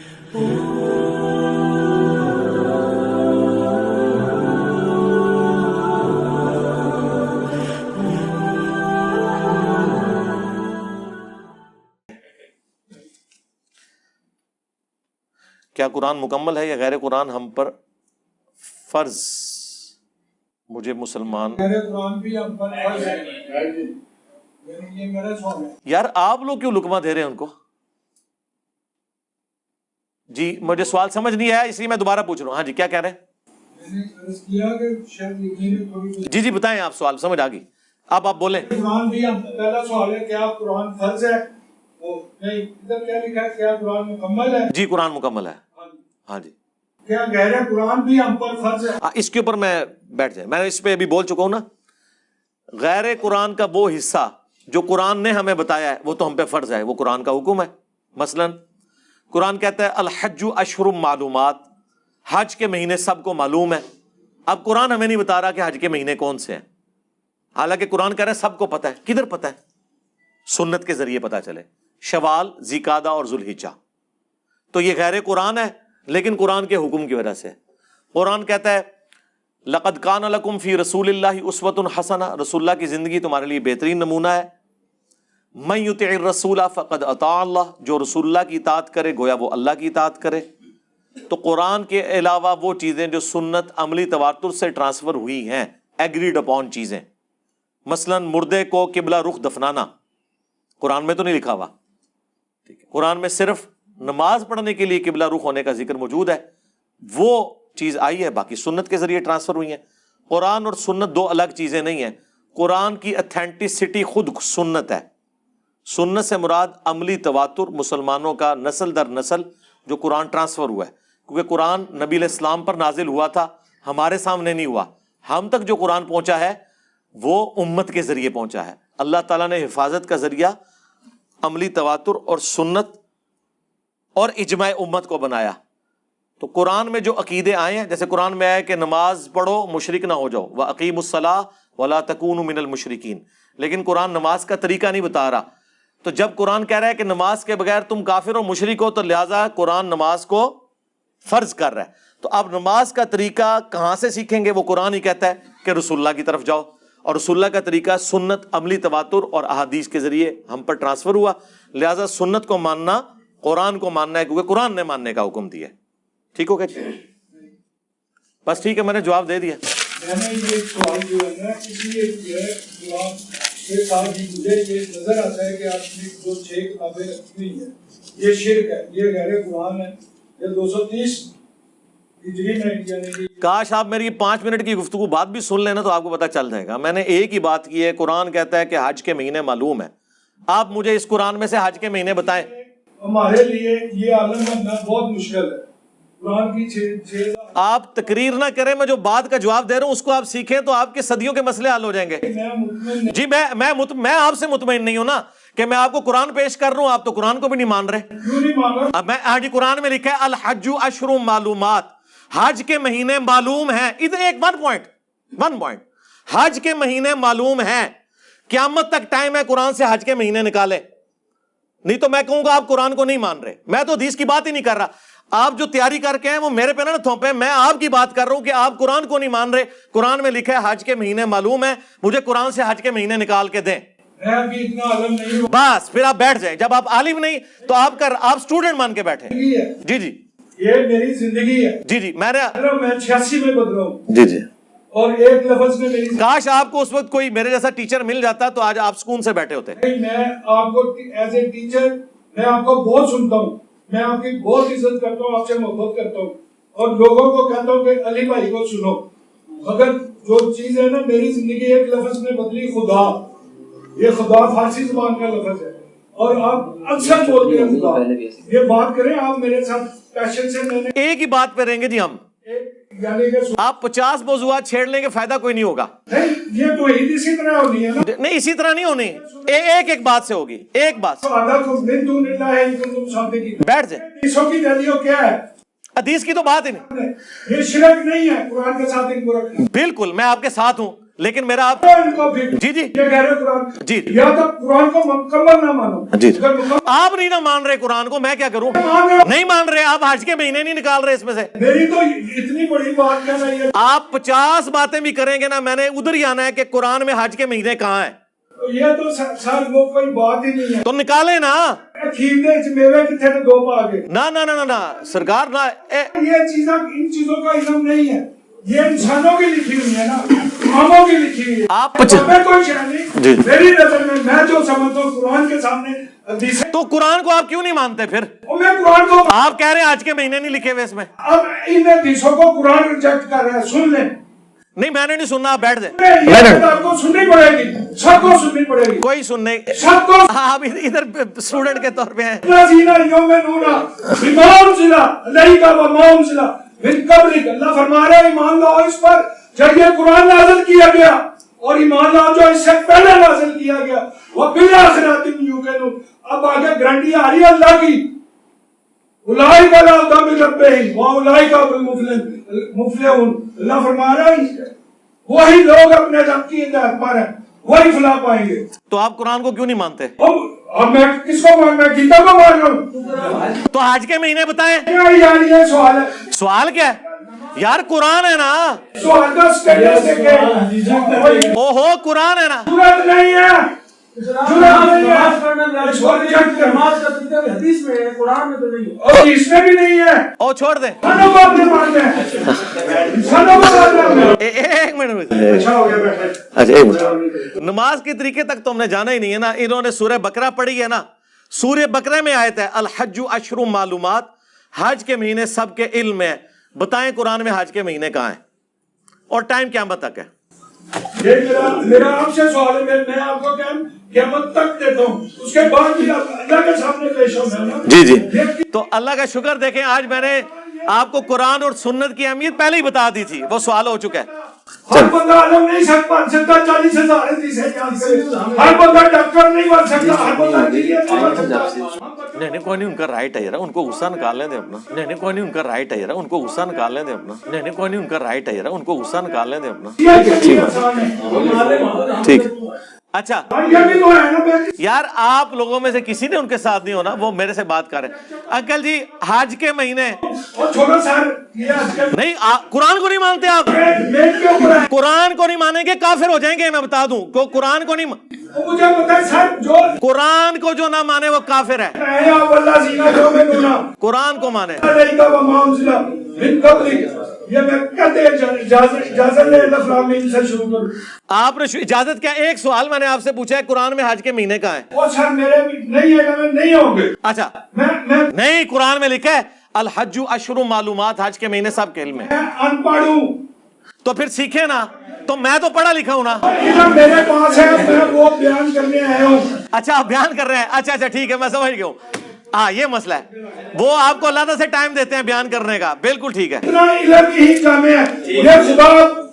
کیا قرآن مکمل ہے یا غیر قرآن ہم پر فرض؟ مجھے مسلمان قرآن بھی ہم پر فرض ہے، یہ میرا سوال ہے۔ یار آپ لوگ کیوں لقمہ دے رہے ہیں ان کو؟ جی مجھے سوال سمجھ نہیں آیا اس لیے میں دوبارہ پوچھ رہا ہوں۔ ہاں جی کیا کہہ رہے ہیں؟ میں نے عرض کیا کہ شاید لکھنے میں تھوڑی جی جی بتائیں، آپ سوال سمجھ آ گئی، اب آپ بولیں۔ قرآن بھی ہم پہلا سوال ہے کیا قرآن فرض ہے؟ وہ نہیں، ادھر کیا لکھا ہے کیا قرآن مکمل ہے؟ جی قرآن مکمل ہے۔ ہاں جی کیا غیر قرآن بھی ہم پر فرض ہے؟ اس کے اوپر میں بیٹھ جائیں، میں اس پہ ابھی بول چکا ہوں نا۔ غیر قرآن کا وہ حصہ جو قرآن نے ہمیں بتایا ہے وہ تو ہم پہ فرض ہے، وہ قرآن کا حکم ہے۔ مثلا قرآن کہتا ہے الحج اشہر معلومات، حج کے مہینے سب کو معلوم ہے۔ اب قرآن ہمیں نہیں بتا رہا کہ حج کے مہینے کون سے ہیں، حالانکہ قرآن کہہ رہا ہے سب کو پتہ ہے۔ کدھر پتہ ہے؟ سنت کے ذریعے پتہ چلے، شوال، ذیقعدہ اور ذوالحجہ۔ تو یہ غیر قرآن ہے لیکن قرآن کے حکم کی وجہ سے۔ قرآن کہتا ہے لقد کان لکم فی رسول اللہ اسوۃ حسنہ، رسول اللہ کی زندگی تمہارے لیے بہترین نمونہ ہے۔ من یطع الرسول فقد اطاع اللہ، جو رسول اللہ کی اطاعت کرے گویا وہ اللہ کی اطاعت کرے۔ تو قرآن کے علاوہ وہ چیزیں جو سنت عملی تواتر سے ٹرانسفر ہوئی ہیں، ایگریڈ اپون چیزیں، مثلا مردے کو قبلہ رخ دفنانا، قرآن میں تو نہیں لکھا ہوا، ٹھیک ہے، قرآن میں صرف نماز پڑھنے کے لیے قبلہ رخ ہونے کا ذکر موجود ہے، وہ چیز آئی ہے، باقی سنت کے ذریعے ٹرانسفر ہوئی ہیں۔ قرآن اور سنت دو الگ چیزیں نہیں ہیں۔ قرآن کی اتھینٹسٹی خود سنت ہے۔ سنت سے مراد عملی تواتر، مسلمانوں کا نسل در نسل جو قرآن ٹرانسفر ہوا ہے، کیونکہ قرآن نبی علیہ السلام پر نازل ہوا تھا، ہمارے سامنے نہیں ہوا۔ ہم تک جو قرآن پہنچا ہے وہ امت کے ذریعے پہنچا ہے۔ اللہ تعالیٰ نے حفاظت کا ذریعہ عملی تواتر اور سنت اور اجماع امت کو بنایا۔ تو قرآن میں جو عقیدے آئے ہیں، جیسے قرآن میں آیا کہ نماز پڑھو مشرک نہ ہو جاؤ، وَأَقِیمُوا الصَّلَاةَ وَلَا تَكُونُوا مِنَ الْمُشْرِكِينَ، لیکن قرآن نماز کا طریقہ نہیں بتا رہا۔ تو جب قرآن کہہ رہا ہے کہ نماز کے بغیر تم کافر و مشرک ہو، تو لہٰذا قرآن نماز کو فرض کر رہا ہے۔ تو اب نماز کا طریقہ کہاں سے سیکھیں گے؟ وہ قرآن ہی کہتا ہے کہ رسول اللہ کی طرف جاؤ، اور رسول اللہ کا طریقہ سنت عملی تواتر اور احادیث کے ذریعے ہم پر ٹرانسفر ہوا، لہٰذا سنت کو ماننا قرآن کو ماننا ہے، کیونکہ قرآن نے ماننے کا حکم دیا ہے۔ ٹھیک ہو گیا جی؟ بس ٹھیک ہے، میں نے جواب دے دیا۔ میں نے یہ سوال جو ہے نا اس لیے کیا ہے جواب کے ساتھ ہی مجھے یہ نظر آتا ہے کہ آپ نے جو 6 کتابیں رکھی ہوئی ہیں یہ شرک ہے، یہ غیر قرآن ہے، یہ 230 ہجری میں یعنی کہ کاش آپ میری 5 منٹ کی گفتگو بات بھی سن لینا تو آپ کو پتہ چل جائے گا۔ میں نے ایک ہی بات کی ہے، قرآن کہتا ہے کہ حج کے مہینے معلوم ہے۔ آپ مجھے اس قرآن میں سے حج کے مہینے بتائیں۔ ہمارے لیے یہ عالم بننا بہت مشکل ہے۔ قرآن کی 6 آپ تقریر نہ کریں، میں جو بات کا جواب دے رہا ہوں اس کو آپ سیکھیں تو آپ کے صدیوں کے مسئلے حل ہو جائیں گے۔ میں مطمئن جی میں آپ سے مطمئن نہیں ہوں نا کہ میں آپ کو قرآن پیش کر رہا ہوں، آپ تو قرآن کو بھی نہیں مان رہے۔ کیوں نہیں مان رہا؟ اب میں آج قرآن میں لکھا ہے الحج اشہر معلومات، حج کے مہینے معلوم ہیں۔ ادھر ایک ون پوائنٹ، حج کے مہینے معلوم ہیں، قیامت تک ٹائم ہے قرآن سے حج کے مہینے نکالے، نہیں تو میں کہوں گا آپ قرآن کو نہیں مان رہے۔ میں تو حدیث کی بات ہی نہیں کر رہا، آپ جو تیاری کر کے ہیں وہ میرے پہ نہ تھوپیں، میں آپ کی بات کر رہا ہوں کہ آپ قرآن کو نہیں مان رہے۔ قرآن میں لکھا ہے حج کے مہینے معلوم ہیں، مجھے قرآن سے حج کے مہینے نکال کے دیں۔ میں ابھی اتنا عالم نہیں ہوں۔ بس پھر آپ بیٹھ جائیں، جب آپ عالم نہیں تو آپ اسٹوڈنٹ مان کے بیٹھیں۔ جی جی یہ میری زندگی ہے۔ جی جی میں 86 میں بدلا ہوں، جی جی اور ایک لفظ میں میری کاش آپ کو اس وقت کوئی میرے جیسا ٹیچر مل جاتا تو آج آپ سکون سے بیٹھے ہوتے۔ میں آپ کو ایز اے ٹیچر میں آپ کو بہت سنتا ہوں، میں آپ کی بہت عزت کرتا ہوں، آپ سے محبت کرتا ہوں، اور لوگوں کو کہتا ہوں کہ علی بھائی کو سنو، مگر جو چیز ہے نا میری زندگی ایک لفظ میں بدلی، خدا۔ یہ خدا فارسی زبان کا لفظ ہے اور آپ اکثر بولتے ہیں خدا۔ یہ بات کریں آپ میرے ساتھ پیشن سے، میں نے ایک ہی بات پہ رہیں گے جی ہم، یعنی کہ آپ 50 موضوعات چھیڑ لیں گے، فائدہ کوئی نہیں ہوگا۔ نہیں، یہ تو عید اسی طرح ہونی ہے نا، نہیں اسی طرح نہیں ہونی، ایک بات سے ہوگی، ایک بات سے۔ بیٹھ جائیں، حدیثوں کی دلیل کیا ہے؟ حدیث کی تو بات ہی نہیں، یہ شرک نہیں ہے، قرآن کے ساتھ ان کو رکھنا۔ بالکل میں آپ کے ساتھ ہوں، لیکن میرا آپ ان کو بھی جی جی یہ کہہ رہے قرآن جی یا تو قرآن کو مکمل نہ مانو جی اگر مکمل آپ نہیں نہ مان رہے قرآن کو، میں کیا کروں؟ مان رہے ہو، نہیں مان رہے آپ، حج کے مہینے نہیں نکال رہے اس میں سے۔ میری تو اتنی بڑی بات کہنا یہ آپ 50 باتیں بھی کریں گے نا، میں نے ادھر ہی آنا ہے کہ قرآن میں حج کے مہینے کہاں ہیں، یہ تو سر وہ کوئی بات ہی نہیں ہے۔ تو نکالیں نا۔ کھیرنے میوے کتنے نے دو پا کے نہ نہ نہ نہ سرکار نہ یہ چیزیں ان چیزوں کا علم نہیں ہے، یہ انسانوں کی لکھی ہوئی ہے نا، قوموں کی لکھی ہوئی ہے۔ آپ میں کوئی شے نہیں، جی میری نظر میں جو سمجھتا ہوں قرآن کے سامنے حدیث تو قرآن کو آپ کیوں نہیں مانتے پھر؟ میں قرآن کو آپ کہہ رہے ہیں حج کے مہینے نہیں لکھے ہوئے اس میں۔ اب ان حدیثوں کو قرآن ریجیکٹ کر رہے ہیں، سن لیں نہیں میں نے نہیں سننا، آپ بیٹھ جائیں۔ یہ آپ کو سننی پڑے گی، سب کو سننی پڑے گی، کوئی سننے سب کو آپ ادھر اسٹوڈنٹ کے طور پہ ہیں۔ اللہ فرما رہا ہے ایمان لاؤ اس پر جب یہ قرآن نازل کیا گیا، اور ایمان لاؤ جو اس سے پہلے نازل کیا گیا، وہ بالآخرات یوقنون۔ اب آگے گارنٹی آ رہی ہے اللہ کی، اولئک علی ھدی من ربہم واولئک هم المفلحون۔ اللہ فرما رہا ہے وہی لوگ اپنے رب کی ہدایت پر ہیں، وہی فلاح پائیں گے۔ تو آپ قرآن کو کیوں نہیں مانتے؟ اب میں کس کو مان، میں گیتا کو مان رہا ہوں؟ تو حج کے مہینے بتائیں۔ یعنی یہ سوال ہے، سوال کیا ہے یار؟ قرآن ہے نا، سوال کا سٹیٹس دیکھیں، اوہو قرآن ہے نا۔ ضرورت نہیں ہے، ضرورت نہیں ہے، حدیث میں ہے، قرآن میں تو نہیں ہے۔ اور اس میں بھی نہیں ہے، او چھوڑ دیں، انسانوں کو اپنے مانتے ہیں، انسانوں کو مانتے ہیں۔ ایک منٹ۔ اچھا ہو گیا بیٹھے۔ اچھا ایک منٹ، نماز کے طریقے تک تو ہم نے جانا ہی نہیں ہے نا۔ انہوں نے سورہ بقرہ پڑھی ہے نا، سورہ بقرہ میں آیت ہے الحج اشہر معلومات، حج کے مہینے سب کے علم میں ہے۔ بتائیں قرآن میں حج کے مہینے کہاں ہیں اور ٹائم قیامت تک ہے؟ یہ میرا آپ سے سوال ہے، میں آپ کو قیامت تک دیتا ہوں، اس کے بعد بھی آپ اللہ کے سامنے پیش ہونا ہے نا۔ جی جی، تو اللہ کا شکر دیکھیں آج میں نے آپ کو قرآن اور سنت کی اہمیت پہلے ہی بتا دی تھی، وہ سوال ہو چکا ہے۔ ہر بندہ عالم نہیں بن سکتا، 40,000 حدیثیں یاد کرے، ہر بندہ ڈاکٹر نہیں بن سکتا، ہر بندہ انجینئر نہیں بن سکتا۔ نہیں نہیں کوئی نہیں، ان کا رائٹ ہے یار، ان کو غصہ نکالنے دیں اپنا۔ نہیں نہیں کوئی نہیں، ان کا رائٹ ہے یار، ان کو غصہ نکالنے دیں اپنا۔ نہیں نہیں کوئی نہیں، ان کا رائٹ ہے یار، ان کو غصہ نکالنے دیں اپنا۔ یہ آسان ہے۔ ٹھیک اچھا یہ بھی تو ہے نا بیٹی۔ یار، آپ لوگوں میں سے کسی نے ان کے ساتھ نہیں ہونا، وہ میرے سے بات کر رہے ہیں۔ انکل جی حج کے مہینے اور چھوڑو سر، یہ آج کل نہیں، قرآن کو نہیں مانتے آپ؟ میٹ کے اوپر ہے۔ قرآن کو نہیں مانیں گے کافر ہو جائیں گے، میں بتا دوں کو قرآن کو نہیں مجھے پتا ہے سر، جو قرآن کو جو نہ مانے وہ کافر ہے۔ ہے آپ اللہ سینا جو میں دونا قرآن کو مانے۔ علیکہ وما انزل من قبلک، یہ میں کہتے اجازت لے لفظ سے شروع کروں۔ آپ نے اجازت کیا؟ ایک سوال میں نے آپ سے پوچھا ہے قرآن میں حج کے مہینے کہاں ہیں؟ وہ سر میرے بھی نہیں ہے، میں نہیں ہوں گے۔ اچھا میں نہیں، قرآن میں لکھا ہے الحج اشہر معلومات، حج کے مہینے سب کے علم میں۔ ان پڑھ ہوں، تو پھر سیکھیں نا، تو میں تو پڑھا لکھا ہوں نا۔ علم میرے پاس ہے، میں وہ بیان کرنے آیا ہوں۔ اچھا آپ بیان کر رہے ہیں، اچھا اچھا ٹھیک ہے، میں سمجھ گیا ہوں۔ ہاں یہ مسئلہ ہے، وہ آپ کو اللہ سے ٹائم دیتے ہیں بیان کرنے کا، بالکل ٹھیک ہے۔ اتنا علم ہی جامع ہے، یہ خدا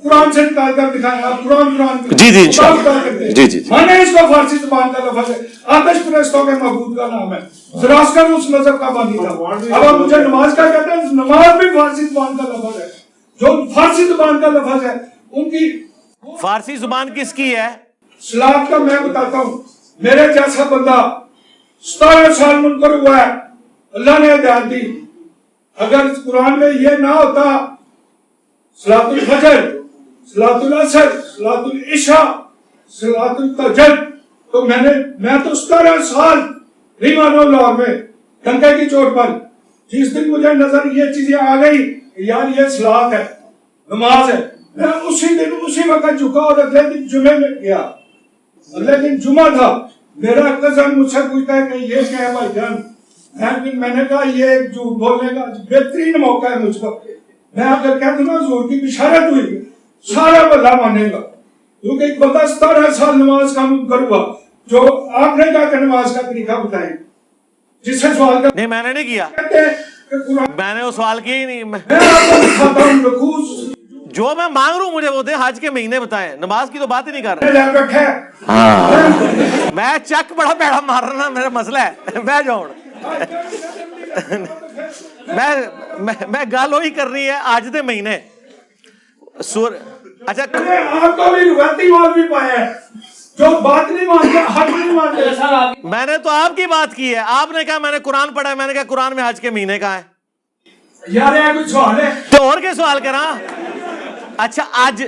قرآن سے نکال کر دکھائیں، آپ قرآن جی جی انشاءاللہ، جی جی میں نے اس کو فارسی زبان کا لفظ ہے، آتش پرستوں کے معبود کا نام ہے، زراسکر اس مذہب کا بانی تھا۔ اب آپ مجھے نماز کا کہتے ہیں، نماز بھی فارسی زبان کا لفظ ہے، جو فارسی زبان کا لفظ ہے ان کی فارسی زبان کس کی ہے؟ سلاد کا میں بتاتا ہوں، میرے جیسا بندہ 17 سال منکر ہوا ہے، اللہ نے ہدایت دی، اگر قرآن میں یہ نہ ہوتا صلاۃ الفجر، صلاۃ العصر، صلاۃ العشاء، صلاۃ التہجد، تو میں تو 17 سال نہیں مانو لاہور میں ڈنکے کی چوٹ پر، جس دن مجھے نظر یہ چیزیں آ گئی یار یہ صلاۃ ہے، نماز ہے، میں اسی دن اسی وقت جھکا اور اگلے دن جمعے میں گیا، اگلے دن جمعہ تھا، میرا کزن مجھ سے پوچھتا ہے کہ یہ کیا ہے بھائی جان، میں نے کہا یہ جھوٹ بولنے کا بہترین موقع ہے مجھ کو، میں اگر کہہ دوں نا حضور کی بشارت ہوئی سارا بندہ مانے گا، کیونکہ ایک بندہ 17 سال نماز کا منکر ہوا، جو آپ نے کہا کہ نماز کا طریقہ بتائیں، جس سے سوال کا نہیں میں نے نہیں کیا، کہتے ہیں کہ قرآن میں نے وہ سوال کیا ہی نہیں۔ میں آپ کو دکھاتا ہوں رکوع جو میں مانگ رہا ہوں مجھے وہ دیں، حج کے مہینے بتائیں، نماز کی تو بات ہی نہیں کر رہے۔ لے رکھا ہے، میں چک بڑا پیڑا مار رہا نا، میرا مسئلہ ہے، میں جاؤں میں گل وہی کرنی ہے، آج دے مہینے اچھا آپ تو بھی روایتی مال بھی پایا ہے جو بات نہیں مانتے حق نہیں مانتے. میں نے تو آپ کی بات کی ہے, آپ نے کہا میں نے قرآن پڑھا ہے, میں نے کہا قرآن میں حج کے مہینے کہاں ہے؟ یار یہ کوئی سوال ہے؟ تو اور کیا سوال کرا؟ اچھا آج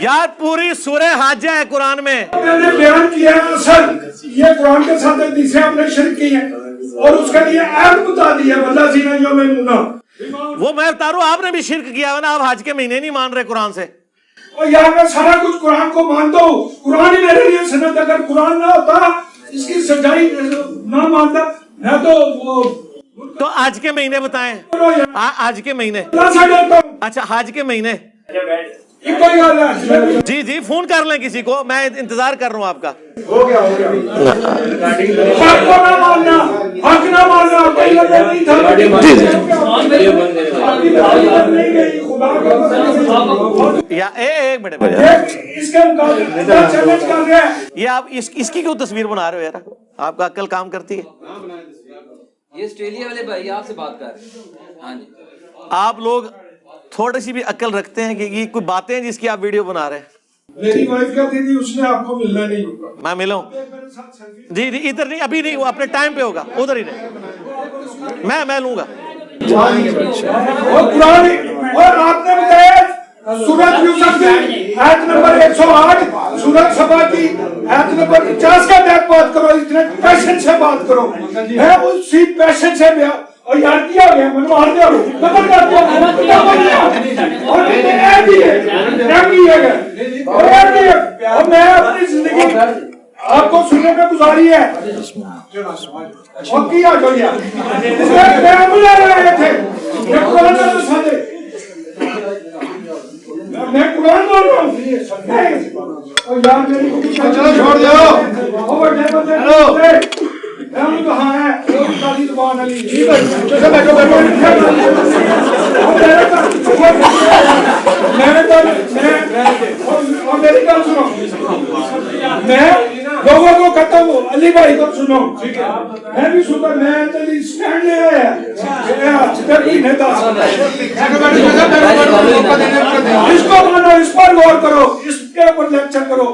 یار پوری سورہ حج ہے قرآن میں. میں نے بیان کیا ہے اصل یہ قرآن کے ساتھ حدیثیں آپ نے شرک کی ہیں اور اس کے لیے عیب بتا دی ہے واللہ زینہ یومنونا. وہ میں بتا رہا ہوں آپ نے بھی شرک کیا ہے نا, آپ حج کے مہینے نہیں مان رہے قرآن سے. اور یار میں سارا کچھ قرآن کو مانتا ہوں, قرآن ہی میرے لیے سند. اگر قرآن نہ ہوتا اس کی سچائی نہ مانتا میں تو وہ تو حج کے مہینے بتائیں, حج کے مہینے. اللہ سے ڈرتا ہوں. اچھا حج کے مہینے یہ کوئی حال ہے؟ جی جی فون کر لیں کسی کو, میں انتظار کر رہا ہوں آپ کا. ہو گیا حق کو نہ ماننا, حق نہ ماننا کوئی لگا نہیں تھا. یا ایک منٹ اس کے مقابلے چیلنج کر رہے ہیں. یہ آپ اس کی کیوں تصویر بنا رہے ہو یار؟ آپ کا عقل کام کرتی ہے؟ یہ آسٹریلیا والے بھائی آپ سے بات کر رہے ہیں. ہاں جی آپ لوگ تھوڑی سی بھی عقل رکھتے ہیں کہ یہ کوئی باتیں ہیں جس کی آپ ویڈیو بنا رہے ہیں. میری وائف کہتی تھی اس نے آپ کو ملنا نہیں ہوگا. میں ملوں جی جی ادھر نہیں, ابھی نہیں, وہ اپنے ٹائم پہ ہوگا, ادھر ہی نہیں, میں لوں گا. اور قرآن اور آپ نے بتایا سورۃ یوسف کی آیت نمبر 108 سورۃ سبا کی آیت نمبر 50 کا تحت بات کرو, اتنے پیشن سے بات کرو. میں اسی پیشن سے اور یار کیا گیا میں مار دیا قبر کر دیا اور اے بھی ہے کیا کیا گیا اور میں اپنی زندگی آپ کو سننے میں گزاری ہے اور کیا جو یہ میں بلا رہے تھے میں قرآن میں ساتھے میں قرآن بول رہا ہوں اور یار میری چلو چھوڑ دو اور بڑے بڑے ہم کہاں ہیں وہ تعلیم زبان علی ٹھیک ہے جیسے بیٹھو اور میری بات سنو, میں لوگوں کو کہتا ہوں علی بھائی کو سنو, میں بھی سنتا, میں علی اسٹینڈ لے آیا اس کو مانو, اس پر غور کرو, اس کے اوپر لیکچر کرو.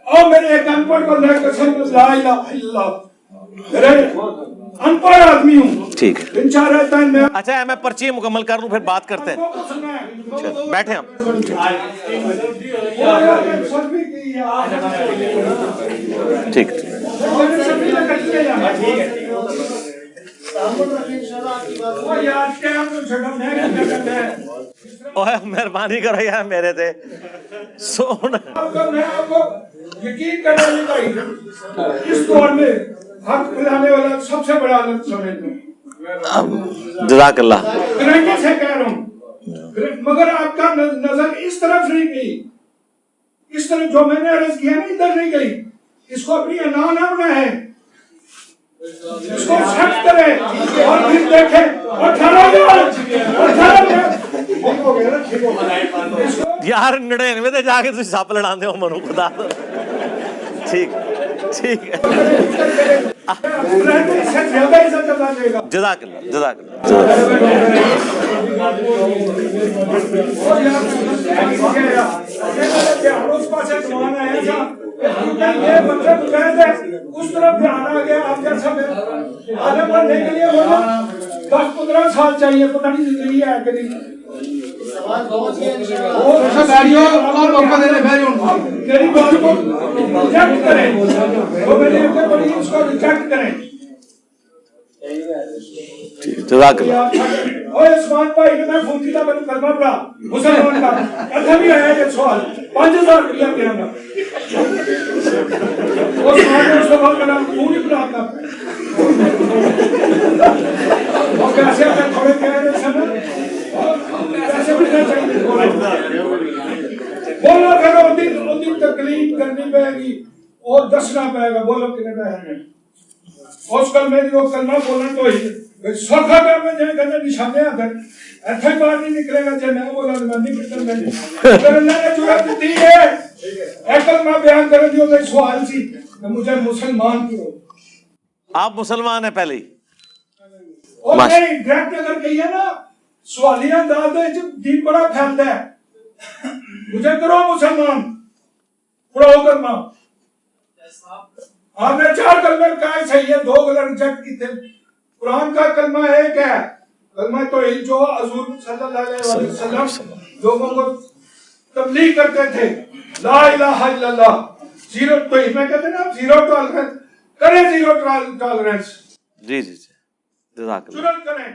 اور میرے ایک ان پڑھ کو لے کر سن لا الہ الا اللہ ان پڑھ آدمی ہوں ٹھیک ہے ان چار رہتا ہے میں. اچھا میں پرچی مکمل کر لوں پھر بات کرتے ہیں. بیٹھے ہم ٹھیک. مہربانی کرو یار میرے تھے سونا. یقین کرنے بھائی اس دور میں حق پھیلانے والا سب سے بڑا عالم سمجھتے ہیں. جزاک اللہ. گرنٹی سے کہہ رہا ہوں مگر آپ کا نظر اس طرف نہیں گئی, اس طرف جو میں نے عرض کیا نا ادھر نہیں گئی. اس کو اپنی انا نہ بنائے, اس کو سخت کرے اور پھر دیکھے اور یار 99 تے جا کے تسی سپ لڑا دے ہو منو خدا. ٹھیک ٹھیک ہے جزاک اللہ جزاک اس طرف دھیان آ گیا. آپ جیسا عالم بننے کے لیے 10-15 سال چاہیے, پتہ نہیں زندگی ہے کہ نہیں. میری بات کو ریجیکٹ کریں, وہ میں نے بڑی اس کو ریجیکٹ کریں. جزاک اللہ. اور عثمان بھائی نے میں فون کیا میں نے کلمہ پڑھا مسلمان کا ایسا بھی آیا یہ سوال 5000 روپیہ دیا گا. عثمان نے اس کو بات کرنا فون ہی پڑھا تھا اور پیسے اپنے تھوڑے کہہ رہے سن پیسے ملنا چاہیے بولو کرو ان تکلیف کرنی پڑے گی اور دسنا پڑے گا. بولو کتنے پیسے ہیں اس کلمے کی وہ کلمہ بولنا تو ہی سوکھا کام میں جائے کہتے نشانے آتے ایسا ہی بات نہیں نکلے گا جائے میں بولا میں نہیں کتر میں اگر اللہ نے جرات دی ہے ایک کلمہ بیان کرو جو میں سوال سی کہ مجھے مسلمان کیوں. آپ مسلمان ہیں پہلے ہی اور نہیں ڈائریکٹ اگر کہیے نا سوالیہ انداز ہے جو دین بڑا پھیلتا ہے مجھے کرو مسلمان، پڑھو کرنا. آپ نے 4 کلمے کہے صحیح ہے، 2 ریجیکٹ کیتے. قرآن کا کلمہ ایک ہے، کلمہ توحید جو حضور صلی اللہ علیہ وسلم لوگوں کو تبلیغ کرتے تھے، لا الہ الا اللہ. زیرو توحید میں کہتے ہیں نا زیرو ٹالرنس کریں، زیرو ٹالرنس. جی جی جی جزاک اللہ. جرات کریں.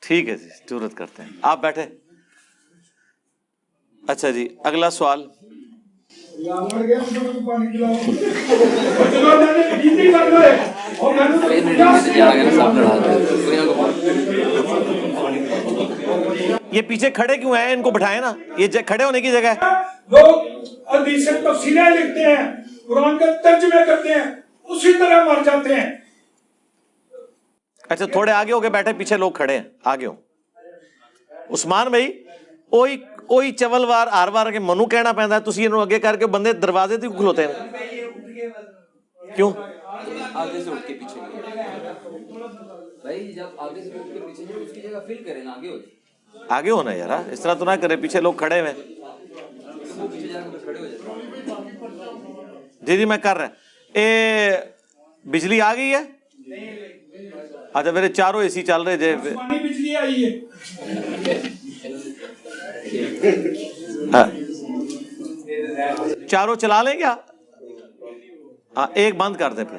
ٹھیک ہے جی، ضرورت کرتے ہیں. آپ بیٹھے. اچھا جی اگلا سوال. مر گیا تو پانی پلاؤ. اور جناب میں نے ہندی کر لے اور میں یہ پیچھے کھڑے کیوں ہیں؟ ان کو بٹھائیں نا، یہ کھڑے ہونے کی جگہ ہے. لوگ حدیث تفسیریں لکھتے ہیں، قرآن کا ترجمے کرتے ہیں، اسی طرح مر جاتے ہیں. اچھا تھوڑے آگے ہو کے بیٹھے، پیچھے لوگ کھڑے ہیں، آگے ہو. عثمان بھائی اوہی چول وار ہر وار کے منو کہنا پیندا ہے، تسی انہوں اگے کر کے بندے دروازے تے کھلوتے ہیں کیوں؟ آگے سے اٹھ کے پیچھے بھائی، جب آگے سے اٹھ کے پیچھے جو اس کی جگہ فل کرے نا، آگے ہو جائے. آگے ہونا یار، اس طرح تو نہ کرے، پیچھے لوگ کھڑے ہوئے. وہ پیچھے جا کے کھڑے ہو جاتے. جی جی میں کر رہا. بجلی آ گئی ہے؟ اچھا میرے چاروں اے سی چل رہے جے. پانی بجلی آئی ہے. چاروں چلا لیں کیا؟ ہاں ایک بند کر دیں پھر.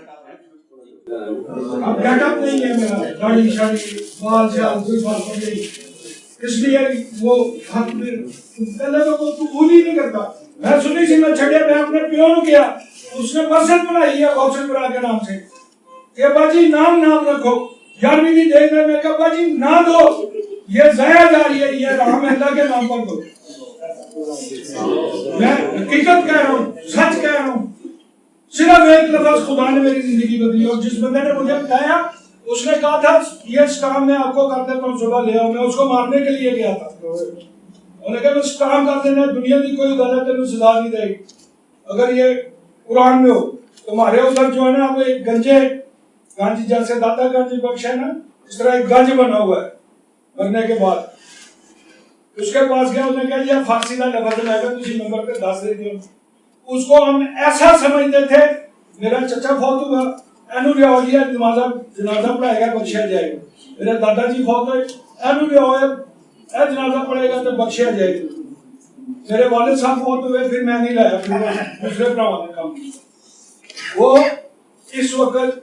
اب گیٹ اپ نہیں ہے میرا، داڑھی شاڑھی بال شال کوئی بات نہیں، اس لیے وہ حق میں پہلے تو وہ قبول ہی نہیں کرتا. میں سنی سی میں چھڑیا، میں اپنے پیو نو کیا، اس نے مسجد بنائی ہے غوث البرا کے نام سے کہ ابا جی نام رکھو. 11ویں کی دیکھ میں کہا ابا جی نہ دو، یہ ضائع جا رہی ہے، یہ رام اللہ کے نام پر دو. میں حقیقت کہہ رہا ہوں، سچ کہہ رہا ہوں. صرف ایک لفظ خدا نے میری زندگی بدلی، اور جس بندے نے مجھے بتایا اس نے کہا تھا یہ کام میں آپ کو کر دیتا ہوں، صبح لے آؤ. میں اس کو مارنے کے لیے گیا تھا، انہوں نے کہا میں کام کر دینا، دنیا کی کوئی غلط تمہیں سزا نہیں دے گی اگر یہ قرآن میں ہو. تمہارے ادھر جو ہے نا وہ ایک گنج جیسے داتا گنج بخش ہے نا، اس طرح ایک گنج بنا ہوا ہے مرنے کے بعد. اس کے پاس گیا، انہوں نے کہا یہ فارسی کا لفظ ہے، تجھے نمبر پہ 10 دے دیا. اس کو ہم ایسا سمجھتے تھے میرا چچا فوت ہوا، اینو لیا لیا جنازہ پڑھائے گا بخشیا جائے گا. میرے دادا جی فوت ہوئے، اینو لیا جنازہ پڑھے گا تو بخشیا جائے گا. میرے والد صاحب فوت ہوئے، پھر میں نہیں لایا، پھر دوسرے بھراؤں نے کام کیا. وہ اس وقت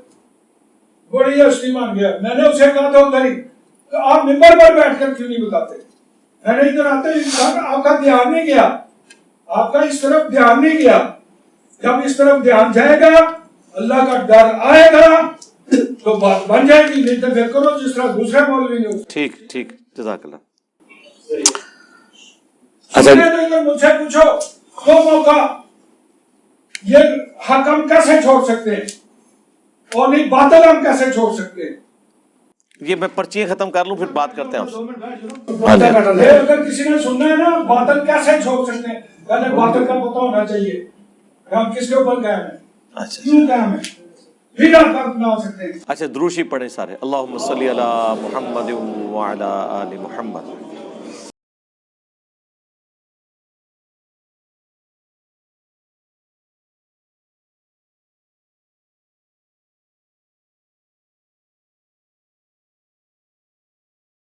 بڑی ہستی مان گیا. میں نے اسے کہا تھا ادھر ہی کہ آپ ممبر پر بیٹھ کر کیوں نہیں بتاتے. میں نے ادھر آتے آپ کا دھیان نہیں گیا، آپ کا اس طرف دھیان نہیں گیا. جب اس طرف دھیان جائے گا، اللہ کا ڈر آئے گا تو بات بن جائے گی. نہیں تو پھر کرو جس طرح دوسرے مولوی نے. ٹھیک ٹھیک جزاک اللہ. اچھا مجھ سے پوچھو 2 موقع یہ حق ہم کیسے چھوڑ سکتے ہیں اور نہیں باطل ہم کیسے چھوڑ سکتے ہیں؟ یہ میں پرچیاں ختم کر لوں پھر بات کرتے ہیں آپ سے. اگر کسی نے سننا ہے نا باطل کیسے چھوڑ سکتے ہیں، پہلے باطل کا پتہ ہونا چاہیے کہ ہم کس کے اوپر قائم ہیں، کیوں قائم ہیں، پھر آپ پر نہ ہو سکتے ہیں. اچھا دروشی پڑھیں سارے. اللہم صلی علی محمد وعلی آل محمد.